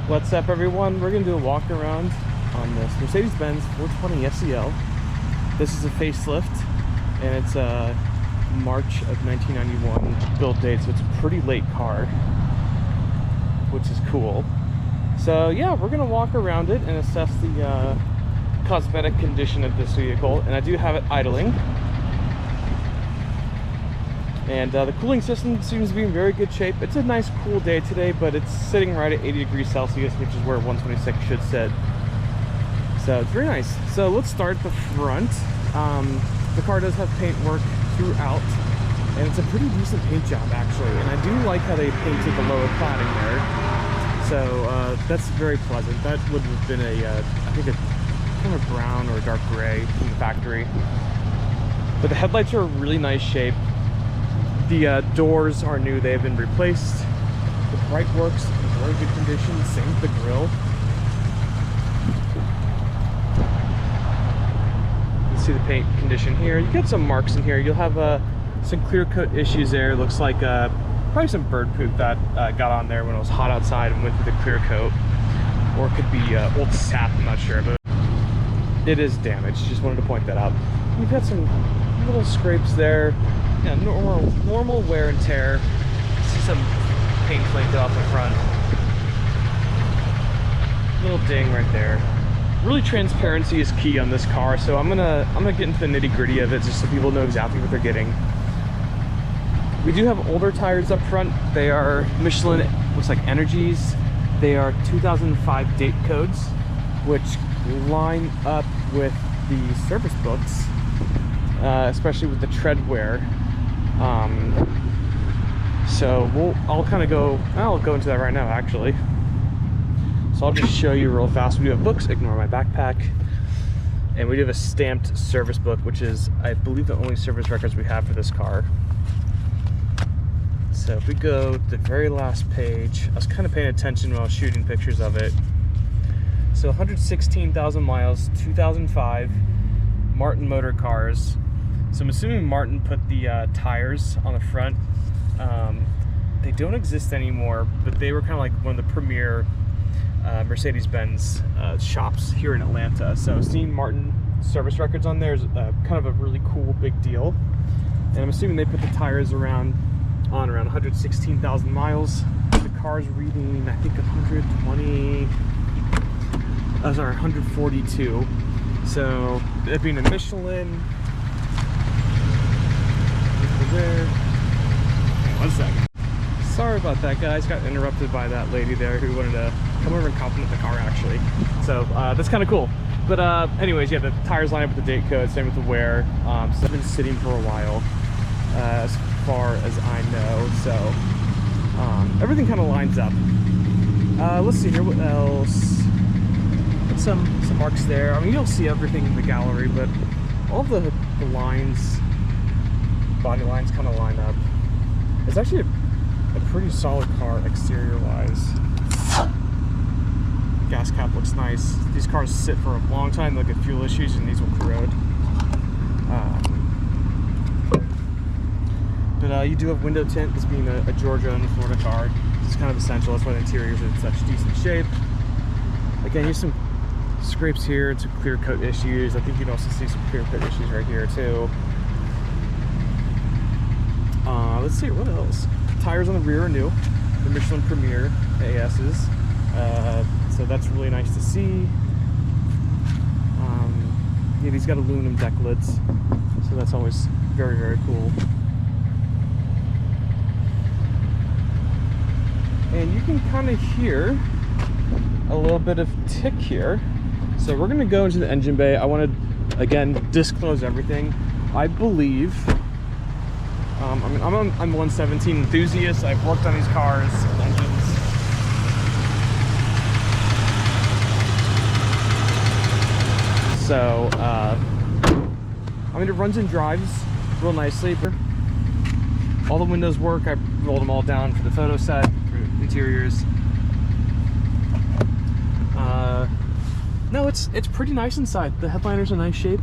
What's up, everyone? We're gonna do a walk around on this Mercedes-Benz 420 SEL. This is a facelift, and it's a March of 1991 build date, so it's a pretty late car, which is cool. So yeah, we're gonna walk around it and assess the cosmetic condition of this vehicle, and I do have it idling. And the cooling system seems to be in very good shape. It's a nice cool day today, but it's sitting right at 80 degrees Celsius, which is where 126 should sit. So it's very nice. So let's start at the front. The car does have paint work throughout, and it's a pretty decent paint job actually. And I do like how they painted the lower cladding there. So that's very pleasant. That would have been I think a kind of brown or dark gray from the factory. But the headlights are in really nice shape. The doors are new, they have been replaced. The bright works in very good condition, same with the grille. You can see the paint condition here. You get some marks in here. You'll have some clear coat issues there. Looks like probably some bird poop that got on there when it was hot outside and went through the clear coat. Or it could be old sap, I'm not sure, but it is damaged. Just wanted to point that out. You've got some little scrapes there. Yeah, normal wear and tear. See some paint flaked off the front. Little ding right there. Really, transparency is key on this car, so I'm gonna get into the nitty-gritty of it just so people know exactly what they're getting. We do have older tires up front. They are Michelin, looks like Energies. They are 2005 date codes, which line up with the service books, especially with the tread wear. So I'll go into that right now actually. So I'll just show you real fast. We do have books, ignore my backpack. And we do have a stamped service book, which is, I believe, the only service records we have for this car. So if we go to the very last page, I was kind of paying attention when I was shooting pictures of it. So 116,000 miles, 2005, Martin Motor Cars. So I'm assuming Martin put the tires on the front. They don't exist anymore, but they were kind of like one of the premier Mercedes-Benz shops here in Atlanta. So seeing Martin service records on there is kind of a really cool big deal. And I'm assuming they put the tires around 116,000 miles. The car's reading, I think, 142. So it being a Michelin. There. Hang on 1 second. Sorry about that, guys. Got interrupted by that lady there who wanted to come over and compliment the car, actually. So that's kind of cool. But anyways, yeah, the tires line up with the date code, same with the wear. So I've been sitting for a while, as far as I know. So everything kind of lines up. Let's see here. What else? Some marks there. I mean, you'll see everything in the gallery, but all the lines, body lines kind of line up. It's actually a pretty solid car exterior wise. Gas cap looks nice. These cars sit for a long time. They'll get fuel issues and these will corrode. But you do have window tint, this being a Georgia and a Florida car. It's kind of essential. That's why the interiors are in such decent shape. Again, here's some scrapes here and some clear coat issues. I think you can also see some clear coat issues right here too. Let's see, what else? Tires on the rear are new. The Michelin Premier AS's. So that's really nice to see. Yeah, these got aluminum deck lids. So that's always very, very cool. And you can kind of hear a little bit of tick here. So we're going to go into the engine bay. I want to, again, disclose everything. I believe, I'm a 117 enthusiast. I've worked on these cars and engines. So, I mean, it runs and drives real nicely. All the windows work. I rolled them all down for the photo set, for interiors. No, it's pretty nice inside. The headliner's in nice shape.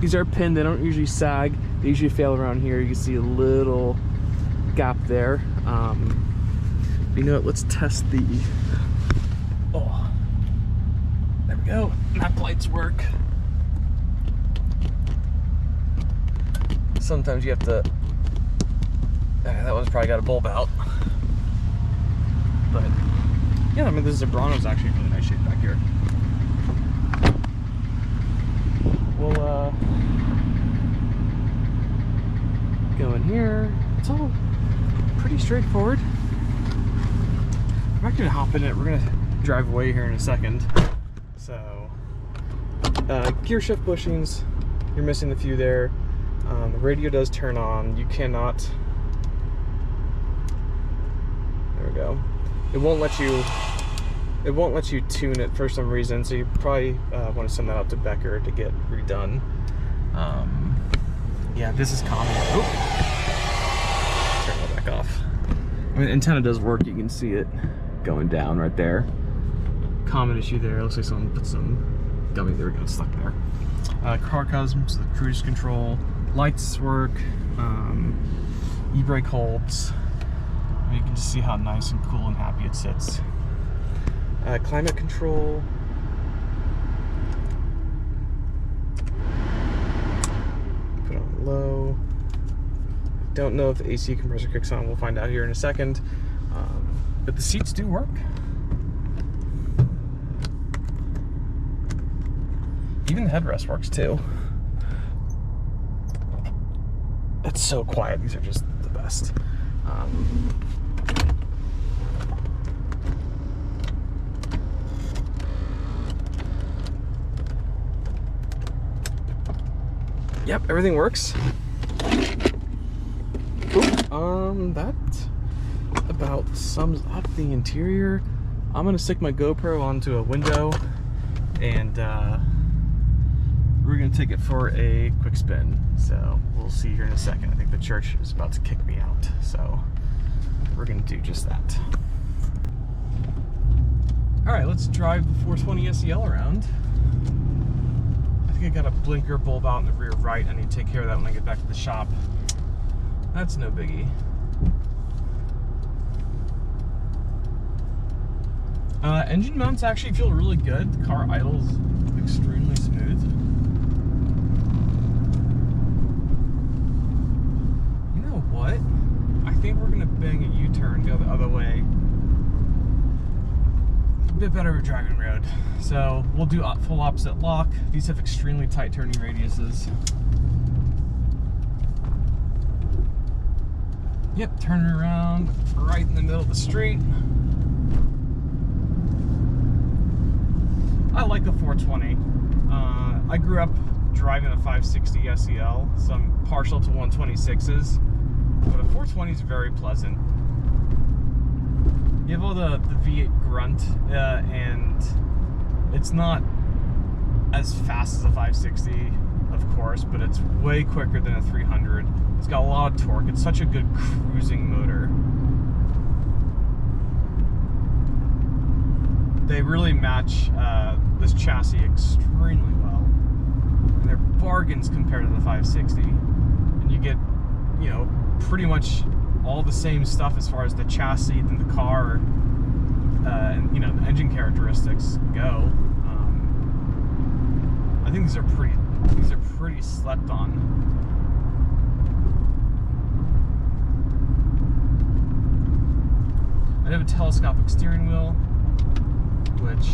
These are pinned. They don't usually sag. They usually fail around here. You can see a little gap there. You know what? Let's test the go. Map lights work. Sometimes you have to. That one's probably got a bulb out. But yeah, I mean, this Zebrano's actually in really nice shape back here. We'll go in here. It's all pretty straightforward. I'm actually gonna hop in it. We're gonna drive away here in a second. So, gear shift bushings, you're missing a few there. The radio does turn on. You cannot. There we go. It won't let you. It won't let you tune it for some reason. So you probably want to send that out to Becker to get redone. Yeah, this is common. Oh, turn that back off. I mean, the antenna does work. You can see it going down right there. Common issue there. Looks like someone put some gummy there, got stuck there. Car cosmos, the cruise control, lights work, e-brake holds. You can just see how nice and cool and happy it sits. Climate control. Put on low. Don't know if the AC compressor kicks on. We'll find out here in a second. But the seats do work. Even the headrest works too. It's so quiet. These are just the best. Yep, everything works. That about sums up the interior. I'm gonna stick my GoPro onto a window and we're gonna take it for a quick spin. So we'll see here in a second. I think the church is about to kick me out. So we're gonna do just that. All right, let's drive the 420 SEL around. I think I got a blinker bulb out in the rear right. I need to take care of that when I get back to the shop. That's no biggie. Engine mounts actually feel really good. The car idles extremely smooth. You know what? I think we're gonna bang a U-turn, go the other way. A bit better at driving road. So we'll do full opposite lock. These have extremely tight turning radiuses. Yep, turning around right in the middle of the street. I like a 420. I grew up driving a 560 SEL, so I'm partial to 126s, but a 420 is very pleasant. You have all the V8 grunt, and it's not as fast as a 560, of course, but it's way quicker than a 300. It's got a lot of torque. It's such a good cruising motor. They really match this chassis extremely well. And they're bargains compared to the 560. And you get, you know, pretty much all the same stuff as far as the chassis and the car and, you know, the engine characteristics go. I think these are pretty slept on. I have a telescopic steering wheel, which,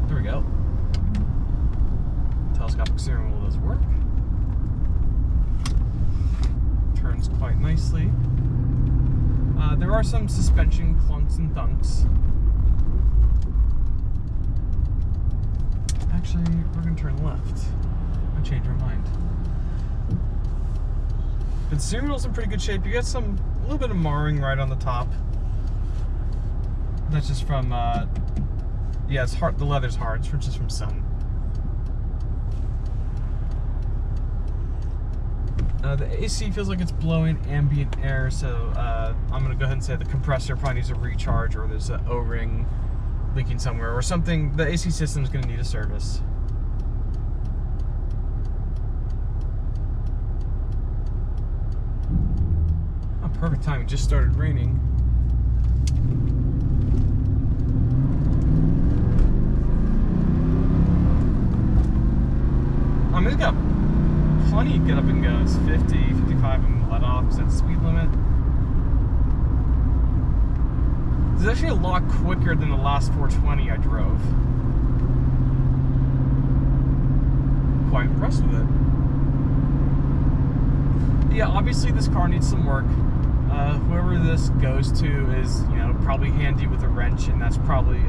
there we go. Telescopic steering wheel does work. Turns quite nicely. There are some suspension clunks and thunks. Actually, we're gonna turn left. I changed our mind. But the steering wheel's in pretty good shape. You got a little bit of marring right on the top. That's just from, yeah, it's hard. The leather's hard. It's just from sun. The AC feels like it's blowing ambient air, so I'm gonna go ahead and say the compressor probably needs a recharge, or there's an O-ring leaking somewhere, or something. The AC system's gonna need a service. Oh, perfect time. It just started raining. 420, you get up and go. It's 50, 55, and let off because that's the speed limit. It's actually a lot quicker than the last 420 I drove. Quite impressed with it. Yeah, obviously this car needs some work. Whoever this goes to is, you know, probably handy with a wrench, and that's probably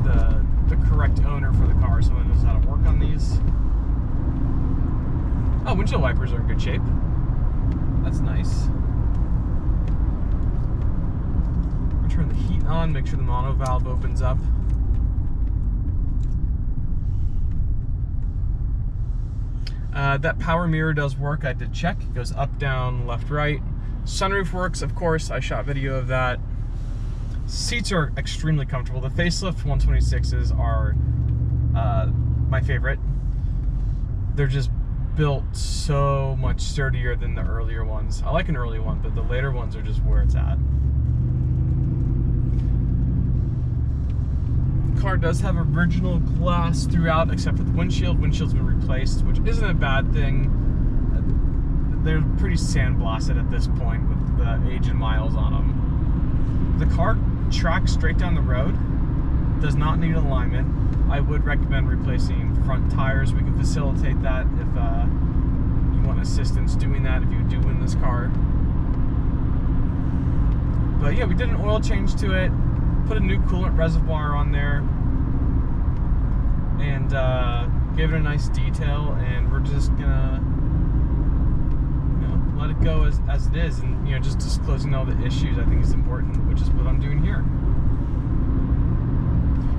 the correct owner for the car, someone who knows how to work on these. Oh, windshield wipers are in good shape. That's nice. We'll turn the heat on, make sure the mono valve opens up. That power mirror does work. I did check. It goes up, down, left, right. Sunroof works, of course. I shot video of that. Seats are extremely comfortable. The facelift 126s are my favorite. They're just built so much sturdier than the earlier ones. I like an early one, but the later ones are just where it's at. The car does have original glass throughout, except for the windshield. Windshield's been replaced, which isn't a bad thing. They're pretty sandblasted at this point with the age and miles on them. The car tracks straight down the road, does not need alignment. I would recommend replacing front tires. We can facilitate that if you want assistance doing that, if you do win this car. But yeah, we did an oil change to it, put a new coolant reservoir on there, and gave it a nice detail, and we're just gonna, you know, let it go as it is, and, you know, just disclosing all the issues I think is important, which is what I'm doing here.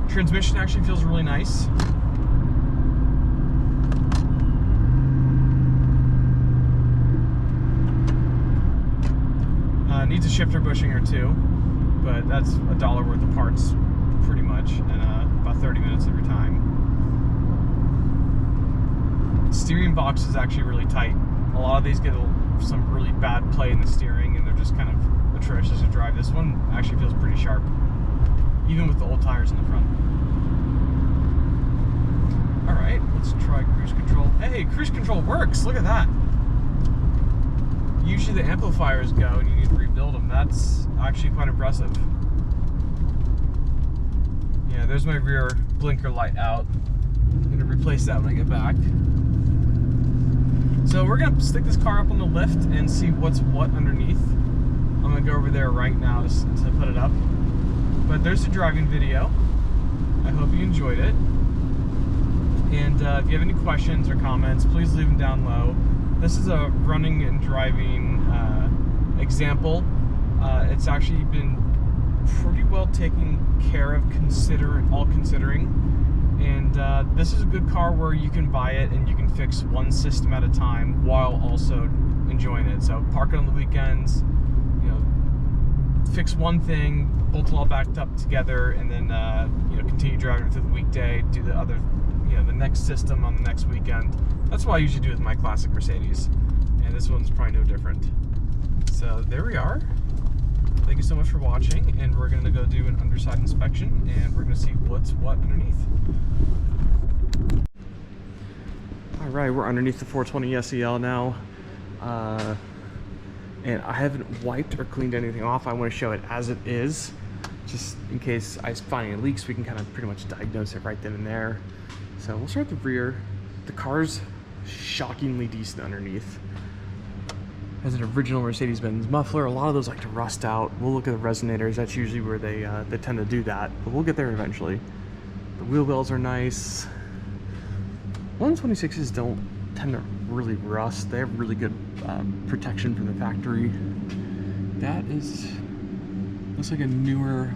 Transmission actually feels really nice. Needs a shifter bushing or two, but that's $1 worth of parts pretty much, and about 30 minutes of your time. Steering box is actually really tight. A lot of these get some really bad play in the steering, and they're just kind of atrocious to drive. This one actually feels pretty sharp, even with the old tires in the front. Alright, let's try cruise control. Hey, cruise control works! Look at that! Usually the amplifiers go and you need to rebuild them. That's actually quite impressive. Yeah, there's my rear blinker light out. I'm going to replace that when I get back. So we're going to stick this car up on the lift and see what's what underneath. I'm going to go over there right now to put it up. But there's the driving video. I hope you enjoyed it. And if you have any questions or comments, please leave them down low. This is a running and driving example. It's actually been pretty well taken care of, all considering. And this is a good car where you can buy it and you can fix one system at a time while also enjoying it. So park it on the weekends, you know, fix one thing, bolt it all backed up together, and then you know, continue driving through the weekday, do the other, you know, the next system on the next weekend. That's what I usually do with my classic Mercedes, and this one's probably no different. So there we are. Thank you so much for watching, and we're going to go do an underside inspection, and we're going to see what's what underneath. All right, we're underneath the 420 SEL now, and I haven't wiped or cleaned anything off. I want to show it as it is, just in case I find any leaks. We can kind of pretty much diagnose it right then and there. So we'll start with the rear. The car's shockingly decent underneath. Has an original Mercedes-Benz muffler. A lot of those like to rust out. We'll look at the resonators. That's usually where they tend to do that, but we'll get there eventually. The wheel wells are nice. 126s don't tend to really rust. They have really good protection from the factory. That looks like a newer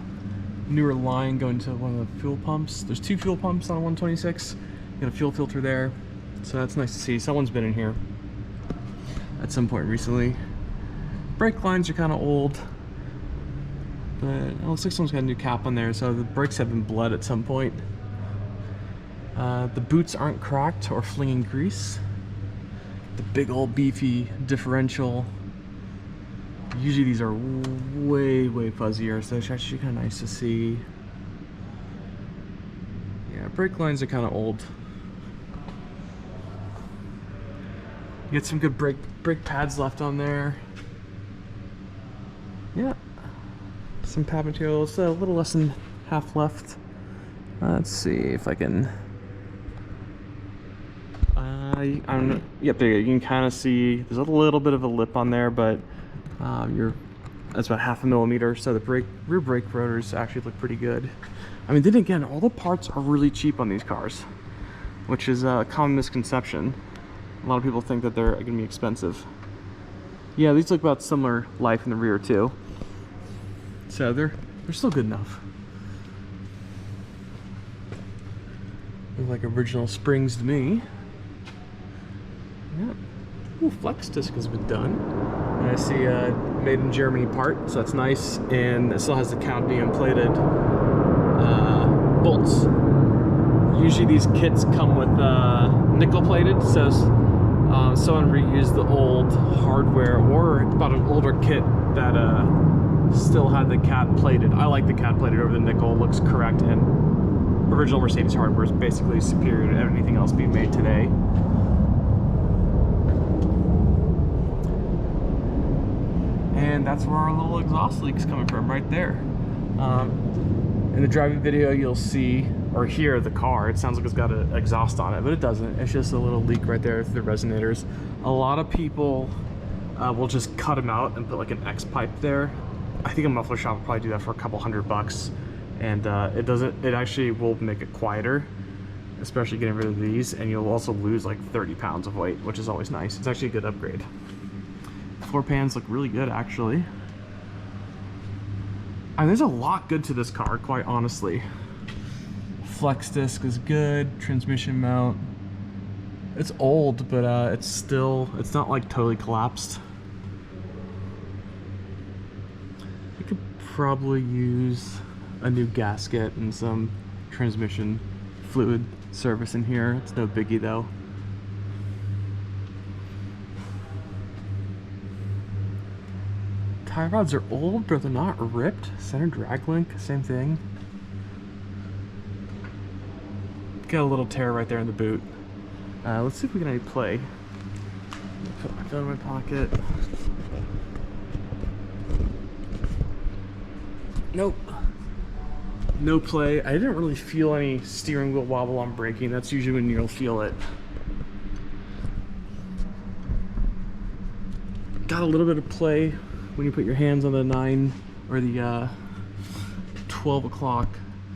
line going to one of the fuel pumps. There's 2 fuel pumps on a 126. Got a fuel filter there, so that's nice to see. Someone's been in here at some point recently. Brake lines are kind of old, but it looks like someone's got a new cap on there, so the brakes have been bled at some point. The boots aren't cracked or flinging grease. The big old beefy differential. Usually these are way fuzzier, so it's actually kind of nice to see. Yeah, brake lines are kind of old. get some good brake pads left on there. Yeah, some pad material. It's a little less than half left. Let's see if I can. I don't know. Yep, there you go. You can kind of see there's a little bit of a lip on there, but that's about 0.5 millimeter. So the rear brake rotors actually look pretty good. I mean, then again, all the parts are really cheap on these cars, which is a common misconception. A lot of people think that they're going to be expensive. Yeah, these look about similar life in the rear too. So they're still good enough. Look like original springs to me. Yep. Ooh, flex disc has been done. And I see a made in Germany part, so that's nice. And it still has the cadmium plated bolts. Usually these kits come with nickel plated, so someone reused the old hardware or bought an older kit that still had the cad plated. I like the cad plated over the nickel, looks correct, and original Mercedes hardware is basically superior to anything else being made today. And that's where our little exhaust leak's coming from, right there. In the driving video, you'll see or hear the car. It sounds like it's got an exhaust on it, but it doesn't. It's just a little leak right there through the resonators. A lot of people will just cut them out and put like an X pipe there. I think a muffler shop will probably do that for a couple $100, and it actually will make it quieter, especially getting rid of these, and you'll also lose like 30 pounds of weight, which is always nice. It's actually a good upgrade. Floor pans look really good, actually. And there's a lot good to this car, quite honestly. Flex disc is good, transmission mount. It's old, but it's not like totally collapsed. You could probably use a new gasket and some transmission fluid service in here. It's no biggie though. Tie rods are old, but they're not ripped. Center drag link, same thing. Got a little tear right there in the boot. Let's see if we can play. Put my phone in my pocket. Nope. No play. I didn't really feel any steering wheel wobble on braking. That's usually when you'll feel it. Got a little bit of play when you put your hands on the 9 or the 12 o'clock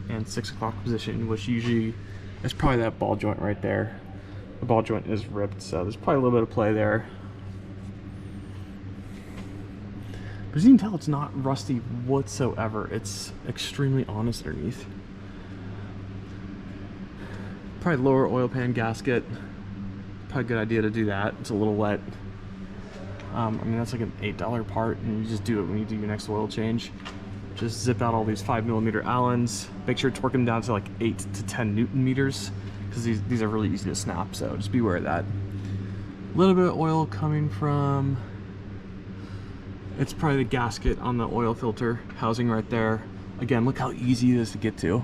and 6 o'clock position, which usually is probably that ball joint right there. The ball joint is ripped, so there's probably a little bit of play there. But as you can tell, it's not rusty whatsoever. It's extremely honest underneath. Probably lower oil pan gasket. Probably a good idea to do that. It's a little wet. I mean, that's like an $8 part, and you just do it when you do your next oil change. Just zip out all these 5mm Allens. Make sure to torque them down to like 8 to 10 Newton meters, because these are really easy to snap, so just beware of that. A little bit of oil coming from, it's probably the gasket on the oil filter housing right there. Again, look how easy it is to get to.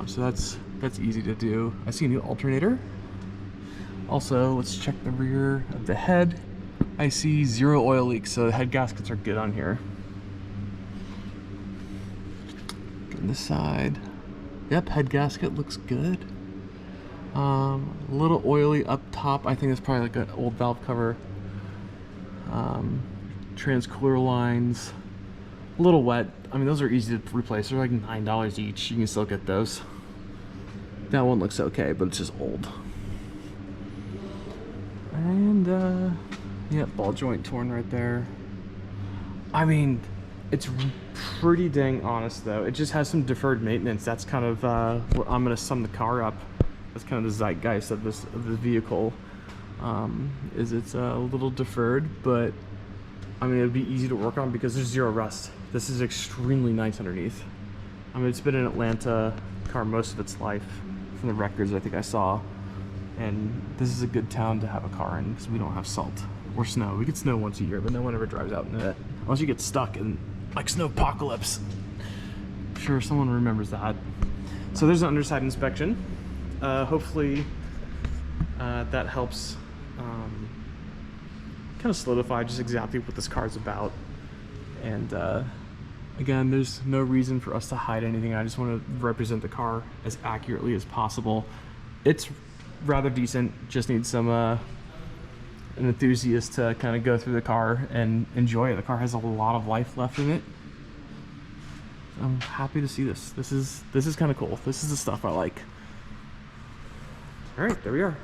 So that's easy to do. I see a new alternator. Also, let's check the rear of the head. I see 0 oil leaks, so the head gaskets are good on here. On this side, yep, head gasket looks good. A little oily up top. I think it's probably like an old valve cover. Transcooler lines, a little wet. I mean, those are easy to replace. They're like $9 each. You can still get those. That one looks okay, but it's just old. And yeah, ball joint torn right there. I mean, it's pretty dang honest though. It just has some deferred maintenance. That's kind of what I'm gonna sum the car up. That's kind of the zeitgeist of the vehicle. Is it's a little deferred, but I mean, it'd be easy to work on because there's 0 rust. This is extremely nice underneath. I mean, it's been an Atlanta car most of its life, from the records I think I saw. And this is a good town to have a car in because we don't have salt or snow. We get snow once a year, but no one ever drives out in it. Unless you get stuck in like snowpocalypse. I'm sure someone remembers that. So there's an underside inspection. Hopefully that helps kind of solidify just exactly what this car is about. And again, there's no reason for us to hide anything. I just want to represent the car as accurately as possible. It's rather decent, just needs some an enthusiast to kind of go through the car and enjoy it. The car has a lot of life left in it. I'm happy to see this. This is kind of cool. This is the stuff I like. All right, there we are.